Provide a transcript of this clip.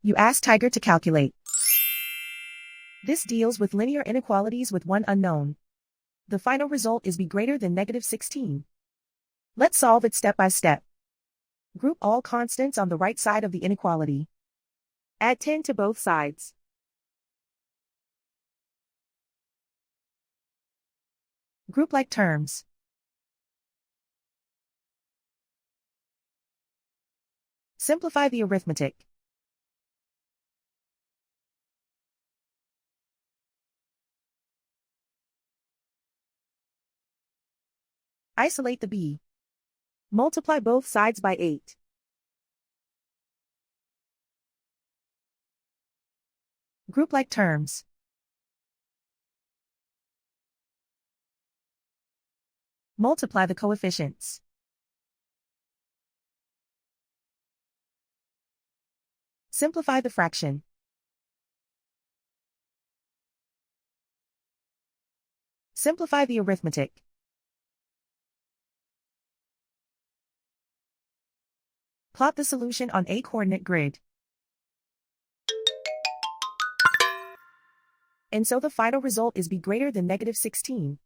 You ask Tiger to calculate. This deals with linear inequalities with one unknown. The final result is b greater than -16. Let's solve it step by step. Group all constants on the right side of the inequality. Add 10 to both sides. Group like terms. Simplify the arithmetic. Isolate the b. Multiply both sides by 8. Group like terms. Multiply the coefficients. Simplify the fraction. Simplify the arithmetic. Plot the solution on a coordinate grid. And so the final result is b greater than -16.